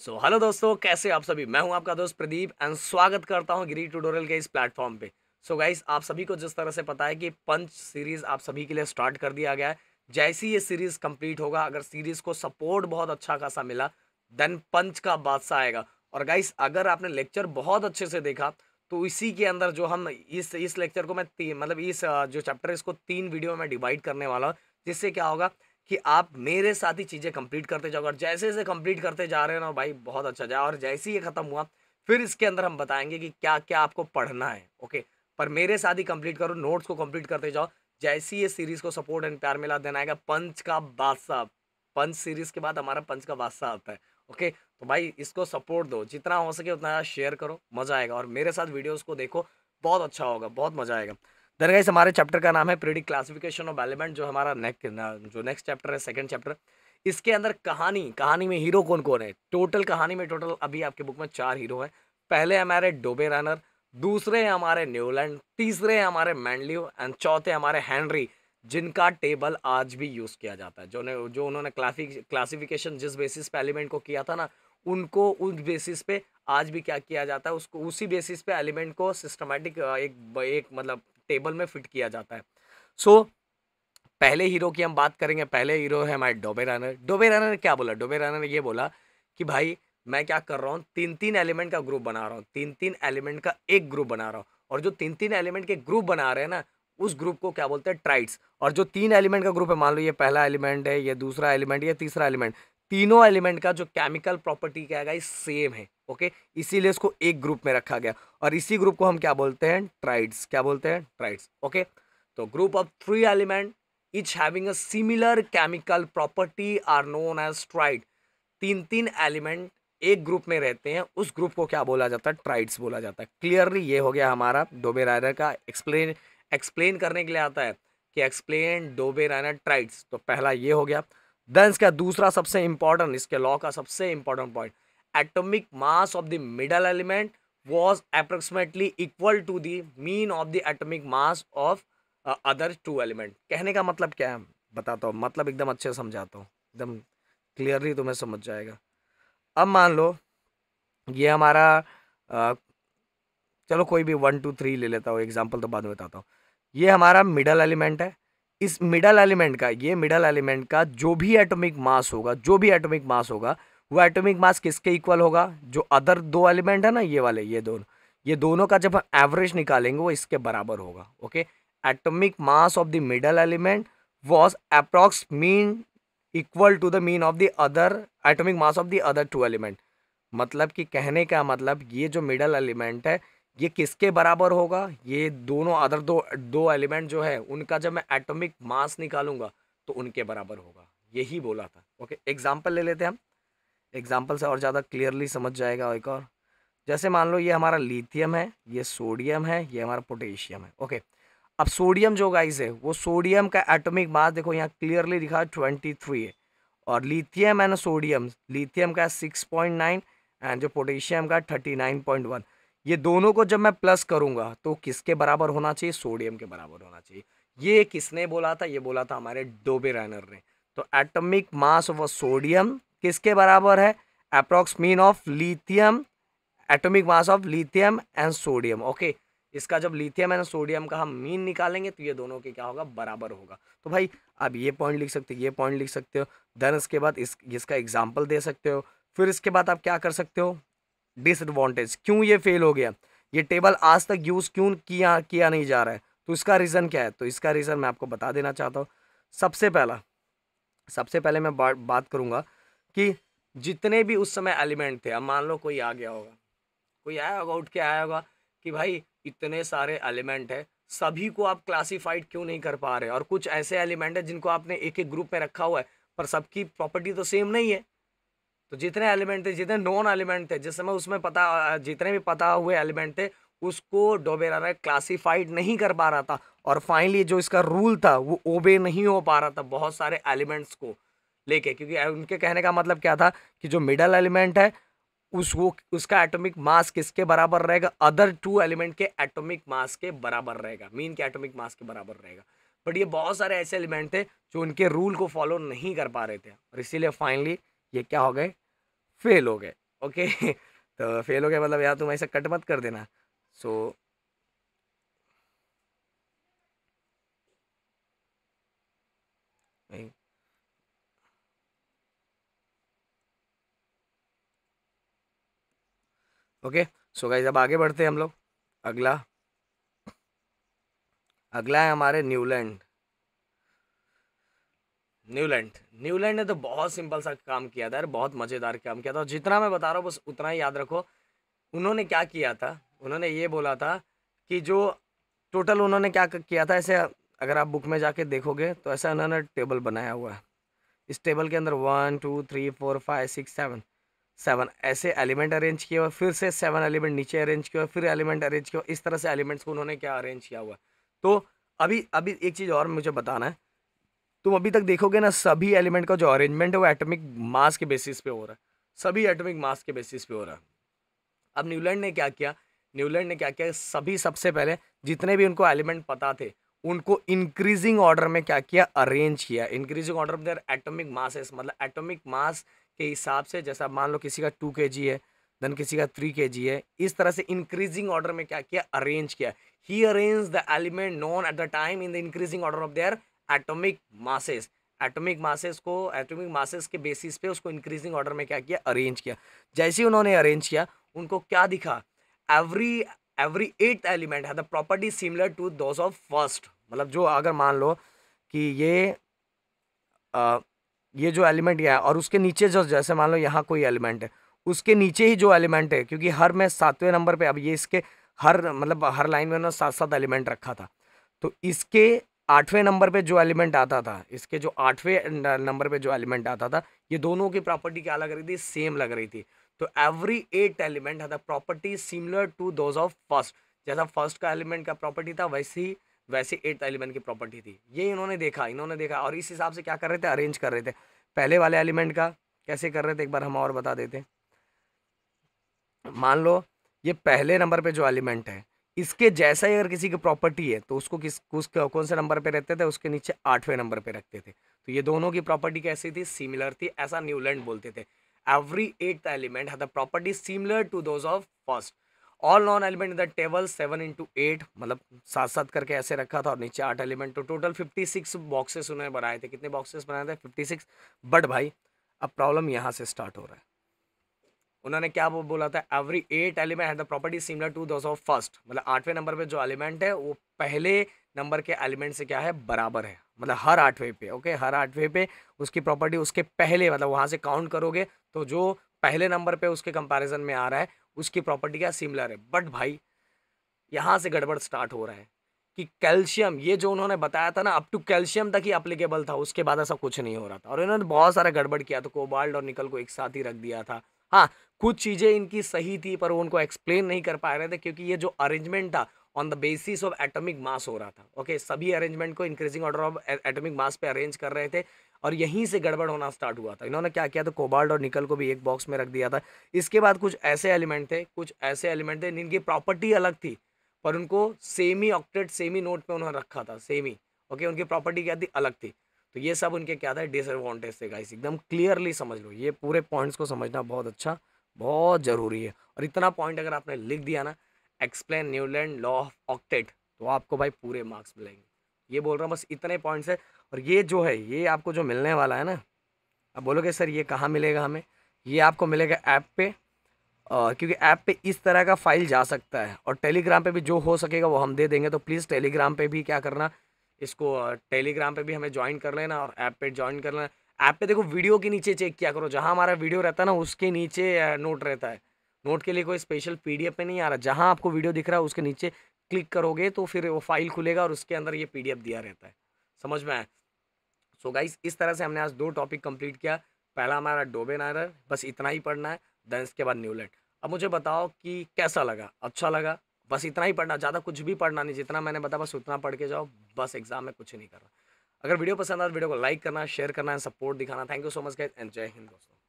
Hello दोस्तों, कैसे आप सभी। मैं हूं आपका दोस्त प्रदीप एंड स्वागत करता हूं गिरी ट्यूटोरियल के इस प्लेटफॉर्म पे। गाइस, आप सभी को जिस तरह से पता है कि पंच सीरीज आप सभी के लिए स्टार्ट कर दिया गया है। जैसे ही ये सीरीज कंप्लीट होगा, अगर सीरीज को सपोर्ट बहुत अच्छा खासा मिला, देन पंच का बादशाह आएगा। और गाइस, अगर आपने लेक्चर बहुत अच्छे से देखा तो इसी के अंदर जो हम इस लेक्चर को मैं मतलब जो चैप्टर है इसको 3 वीडियो में डिवाइड करने वाला हूँ। जिससे क्या होगा कि आप मेरे साथ ही चीज़ें कंप्लीट करते जाओगे, और जैसे जैसे कंप्लीट करते जा रहे हो ना भाई, बहुत अच्छा जाए। और जैसे ही ये खत्म हुआ, फिर इसके अंदर हम बताएंगे कि क्या क्या आपको पढ़ना है। ओके, पर मेरे साथ ही कंप्लीट करो, नोट्स को कंप्लीट करते जाओ। जैसे ही ये सीरीज को सपोर्ट एंड प्यार मिला, देना आएगा पंच का बादशाह। पंच सीरीज के बाद हमारा पंच का बादशाह आता है। ओके, तो भाई इसको सपोर्ट दो, जितना हो सके उतना शेयर करो, मजा आएगा। और मेरे साथ वीडियोस को देखो, बहुत अच्छा होगा, बहुत मजा आएगा। देन गाइस, हमारे चैप्टर का नाम है पीरियडिक क्लासिफिकेशन ऑफ एलिमेंट, जो हमारा नेक्स्ट चैप्टर है, सेकंड चैप्टर। इसके अंदर कहानी में हीरो कौन कौन है। टोटल कहानी में टोटल अभी आपके बुक में 4 हीरो हैं। पहले हमारे डोबे रनर, दूसरे हैं हमारे न्यूलैंड, तीसरे हैं हमारे मैंडलियो एंड चौथे हमारे हेनरी, जिनका टेबल आज भी यूज किया जाता है। जो उन्होंने क्लासिफिकेशन जिस बेसिस पे एलिमेंट को किया था ना, उनको उस बेसिस पे आज भी क्या किया जाता है, उसको उसी बेसिस पे एलिमेंट को सिस्टमैटिक एक मतलब टेबल में फिट किया जाता है। सो पहले हीरो की हम बात करेंगे। पहले हीरो है हमारे डोबे रनर। डोबे रनर ने क्या बोला? डोबे रनर ने ये बोला कि भाई मैं क्या कर रहा हूँ, 3-3 एलिमेंट का ग्रुप बना रहा हूँ, 3-3 एलिमेंट का एक ग्रुप बना रहा हूँ। और जो 3-3 एलिमेंट के ग्रुप बना रहे हैं ना, उस ग्रुप को क्या बोलते हैं? ट्राइड्स। और जो 3 एलिमेंट का ग्रुप है, मान लो ये पहला एलिमेंट है, ये दूसरा एलिमेंट, ये तीसरा एलिमेंट, तीनों एलिमेंट का जो केमिकल प्रॉपर्टी क्या है, सेम है। ओके, इसीलिए इसको एक ग्रुप में रखा गया। और इसी ग्रुप को हम क्या बोलते हैं? ट्राइड्स। क्या बोलते हैं? ट्राइड्स। ओके, तो group of 3 element each having a similar chemical property are known as tride। 3-3 element एक ग्रुप में रहते हैं, उस ग्रुप को क्या बोला जाता है? ट्राइड्स बोला जाता है। क्लियरली ये हो गया हमारा डोबे रायनर का। एक्सप्लेन करने के लिए आता है कि एक्सप्लेन डोबे रायनर ट्राइड्स। तो पहला ये हो गया। देन इसका दूसरा सबसे इंपॉर्टेंट, इसके लॉ का सबसे important point, atomic mass of the middle element was approximately equal to the mean of the atomic mass of other 2 element. कहने का मतलब क्या है बताता हूँ, मतलब एकदम अच्छे से समझाता हूँ, एकदम क्लियरली तुम्हें समझ जाएगा। अब मान लो ये हमारा अ, चलो कोई भी 1 2 3 ले लेता हूँ, एग्जाम्पल तो बाद में बताता हूँ। ये हमारा मिडल एलिमेंट है। इस मिडल एलिमेंट का, ये मिडल एलिमेंट का जो भी एटॉमिक मास होगा, जो भी एटॉमिक मास होगा, वो एटॉमिक मास किसके इक्वल होगा? जो अदर 2 एलिमेंट है ना, ये वाले, ये दोनों का जब हम एवरेज निकालेंगे वो इसके बराबर होगा। Okay, atomic mass of the middle element was approx mean equal to the mean of the other atomic mass of the other 2 element। मतलब कि कहने का मतलब, ये जो मिडल एलिमेंट है ये किसके बराबर होगा? ये दोनों अदर दो एलिमेंट जो है, उनका जब मैं एटॉमिक मास निकालूंगा तो उनके बराबर होगा। यही बोला था। ओके, एग्जांपल ले लेते हैं हम। एग्जांपल से और ज़्यादा क्लियरली समझ जाएगा। एक और, जैसे मान लो ये हमारा लिथियम है, ये सोडियम है, ये हमारा पोटेशियम है। ओके, अब सोडियम जो गाइस है, वो सोडियम का एटॉमिक मास देखो यहाँ क्लियरली लिखा है 23 है। और लिथियम एंड सोडियम, लिथियम का 6.9 एंड जो पोटेशियम का 39.1। ये दोनों को जब मैं प्लस करूंगा तो किसके बराबर होना चाहिए? सोडियम के बराबर होना चाहिए। ये किसने बोला था? ये बोला था हमारे डोबे रायनर ने। तो एटॉमिक मास ऑफ सोडियम किसके बराबर है? Approx mean of lithium, atomic mass of lithium and sodium. Okay, इसका जब लिथियम एंड सोडियम का हम मीन निकालेंगे तो ये दोनों के क्या होगा? बराबर होगा। तो भाई अब ये पॉइंट लिख सकते हो, ये पॉइंट लिख सकते हो। देन इसके बाद इसका एग्जाम्पल दे सकते हो। फिर इसके बाद आप क्या कर सकते हो? डिसएडवांटेज, क्यों ये फेल हो गया, ये टेबल आज तक यूज क्यों किया नहीं जा रहा है, तो इसका रीज़न क्या है? तो इसका रीज़न मैं आपको बता देना चाहता हूँ। सबसे पहले मैं बात करूंगा कि जितने भी उस समय एलिमेंट थे, अब मान लो कोई आ गया होगा, कोई आया होगा, उठ के आया होगा कि भाई इतने सारे एलिमेंट है, सभी को आप क्लासिफाइड क्यों नहीं कर पा रहे? और कुछ ऐसे एलिमेंट है जिनको आपने एक एक ग्रुप में रखा हुआ है, पर सबकी प्रॉपर्टी तो सेम नहीं है। तो जितने एलिमेंट थे, जितने नॉन एलिमेंट थे, जिस समय उसमें जितने भी पता हुए एलिमेंट थे, उसको डोबेरारा क्लासिफाइड नहीं कर पा रहा था। और फाइनली जो इसका रूल था वो ओबे नहीं हो पा रहा था बहुत सारे एलिमेंट्स को लेके, क्योंकि उनके कहने का मतलब क्या था कि जो मिडल एलिमेंट है उसका एटॉमिक मास किसके बराबर रहेगा? अदर 2 एलिमेंट के एटॉमिक मास के बराबर रहेगा, मीन के एटॉमिक मास के बराबर रहेगा। बट ये बहुत सारे ऐसे एलिमेंट थे जो उनके रूल को फॉलो नहीं कर पा रहे थे, और इसीलिए फाइनली ये क्या हो गए? फेल हो गए। ओके तो फेल हो गया मतलब यार तुम ऐसा कट मत कर देना। So okay. सो गाइस अब आगे बढ़ते हैं हम लोग। अगला अगला है हमारे न्यूलैंड। न्यूलैंड न्यूलैंड ने तो बहुत सिंपल सा काम किया था यार, बहुत मज़ेदार काम किया था, और जितना मैं बता रहा हूँ बस उतना ही याद रखो। उन्होंने क्या किया था, उन्होंने ये बोला था कि जो टोटल उन्होंने क्या किया था, ऐसे अगर आप बुक में जाके देखोगे तो ऐसा उन्होंने टेबल बनाया हुआ है। इस टेबल के अंदर 1 2 3 4 5 6 7 7 ऐसे एलिमेंट अरेंज किए हुए, फिर से 7 एलिमेंट नीचे अरेंज किए हुए, फिर एलिमेंट अरेंज किए हुए, इस तरह से एलिमेंट्स को उन्होंने क्या अरेंज किया हुआ है। तो अभी अभी एक चीज़ और मुझे बताना है। तुम अभी तक देखोगे ना, सभी एलिमेंट का जो अरेंजमेंट है वो एटॉमिक मास के बेसिस पे हो रहा है। सभी एटॉमिक मास के बेसिस पे हो रहा है। अब न्यूलैंड ने क्या किया, न्यूलैंड ने क्या किया, सभी सबसे पहले जितने भी उनको एलिमेंट पता थे उनको इंक्रीजिंग ऑर्डर में क्या किया, अरेंज किया। Increasing order of their atomic masses, मतलब एटॉमिक मास के हिसाब से, जैसा मान लो किसी का 2 kg है, देन किसी का 3 kg है, इस तरह से इंक्रीजिंग ऑर्डर में क्या किया, अरेंज किया। He arrange the element known at the time in the increasing order of their atomic masses. Atomic masses को, एटॉमिक मासेस के बेसिस पे उसको इंक्रीजिंग ऑर्डर में क्या किया, अरेंज किया। जैसे ही उन्होंने अरेंज किया, उनको क्या दिखा, एवरी एवरी एट एलिमेंट है the property similar to those of first. मतलब जो अगर मान लो कि अ, ये जो एलिमेंट है और उसके नीचे जो, जैसे मान लो यहाँ कोई एलिमेंट है, उसके नीचे ही जो एलिमेंट है, क्योंकि हर में 7वें नंबर पे, अब ये इसके हर मतलब हर लाइन में उन्होंने 7 7 एलिमेंट रखा था। तो इसके 8वें नंबर पे जो एलिमेंट आता था, इसके जो 8वें नंबर पे जो एलिमेंट आता था, ये दोनों की प्रॉपर्टी क्या लग रही थी, सेम लग रही थी। तो एवरी एट एलिमेंट है the property similar to those of first. जैसा फर्स्ट का एलिमेंट का प्रॉपर्टी था, वैसे एट एलिमेंट की प्रॉपर्टी थी। ये इन्होंने देखा और इस हिसाब से क्या कर रहे थे, अरेंज कर रहे थे। पहले वाले एलिमेंट का कैसे कर रहे थे, एक बार हम और बता देते हैं। मान लो ये पहले नंबर पे जो एलिमेंट है, इसके जैसा ही अगर किसी की प्रॉपर्टी है तो उसको कौन से नंबर पे रखते थे, उसके नीचे 8वें नंबर पे रखते थे। तो ये दोनों की प्रॉपर्टी कैसी थी, सिमिलर थी, ऐसा न्यूलैंड बोलते थे। एवरी एट एलिमेंट है the property similar to those of first. All known element in the table 7 × 8, मतलब 7 7 करके ऐसे रखा था, और नीचे 8 एलिमेंट। तो टोटल 56 बॉक्सेस उन्होंने बनाए थे। कितने बॉक्सेस बनाए थे, 56। बट भाई अब प्रॉब्लम यहाँ से स्टार्ट हो रहा है। उन्होंने क्या बोला था, एवरी एट एलिमेंट है the property similar to those of first. मतलब 8वें नंबर पे जो एलिमेंट है वो पहले नंबर के एलिमेंट से क्या है, बराबर है। मतलब हर 8वें पे, ओके, हर 8वें पे उसकी प्रॉपर्टी उसके पहले, मतलब वहाँ से काउंट करोगे तो जो पहले नंबर पे उसके कंपैरिजन में आ रहा है उसकी प्रॉपर्टी क्या, सिमिलर है। बट भाई यहाँ से गड़बड़ स्टार्ट हो रहा है कि कैल्शियम, ये जो उन्होंने बताया था ना, अप टू कैल्शियम तक ही अप्लीकेबल था, उसके बाद ऐसा कुछ नहीं हो रहा था। और इन्होंने बहुत सारा गड़बड़ किया, तो कोबाल्ट और निकल को एक साथ ही रख दिया था। हाँ, कुछ चीज़ें इनकी सही थी पर वो उनको एक्सप्लेन नहीं कर पा रहे थे, क्योंकि ये जो अरेंजमेंट था on the basis of atomic mass हो रहा था। ओके, सभी अरेंजमेंट को increasing order of atomic mass पे अरेंज कर रहे थे, और यहीं से गड़बड़ होना स्टार्ट हुआ था। इन्होंने क्या किया, तो कोबाल्ट और निकल को भी एक बॉक्स में रख दिया था। इसके बाद कुछ ऐसे एलिमेंट थे जिनकी प्रॉपर्टी अलग थी, पर उनको सेमी ऑक्टेट सेमी नोट पे उन्होंने रखा था, सेमी। ओके, उनकी प्रॉपर्टी क्या थी, अलग थी। तो ये सब उनके क्या था, डिसएडवांटेज थे गाइस। एकदम क्लियरली समझ लो, ये पूरे पॉइंट्स को समझना बहुत अच्छा, बहुत ज़रूरी है। और इतना पॉइंट अगर आपने लिख दिया ना, explain Newland law of octet, तो आपको भाई पूरे मार्क्स मिलेंगे। ये बोल रहा हूँ, बस इतने पॉइंट्स है। और ये जो है, ये आपको जो मिलने वाला है ना, अब बोलोगे सर ये कहाँ मिलेगा हमें, ये आपको मिलेगा ऐप पे। क्योंकि ऐप पे इस तरह का फाइल जा सकता है, और टेलीग्राम पे भी जो हो सकेगा वो हम दे देंगे। तो प्लीज़ टेलीग्राम पे भी क्या करना, इसको टेलीग्राम पे भी हमें ज्वाइन कर लेना, और ऐप पे ज्वाइन कर लेना। ऐप पे देखो, वीडियो के नीचे चेक किया करो, जहाँ हमारा वीडियो रहता है ना उसके नीचे नोट रहता है। नोट के लिए कोई स्पेशल पीडीएफ पे नहीं आ रहा, जहाँ आपको वीडियो दिख रहा है उसके नीचे क्लिक करोगे तो फिर वो फाइल खुलेगा, और उसके अंदर ये पीडीएफ दिया रहता है। समझ में आया। सो गाइस, इस तरह से हमने आज 2 टॉपिक कंप्लीट किया। पहला हमारा डोबेन एरर, बस इतना ही पढ़ना है। देन इसके बाद न्यूलैंड। अब मुझे बताओ कि कैसा लगा, अच्छा लगा। बस इतना ही पढ़ना, ज़्यादा कुछ भी पढ़ना नहीं, जितना मैंने बताया बस उतना पढ़ के जाओ। बस एग्जाम में कुछ नहीं करना। अगर वीडियो पसंद आए तो वीडियो को लाइक करना, शेयर करना, सपोर्ट दिखाना। Thank you so much guys, and जय हिंद दोस्तों।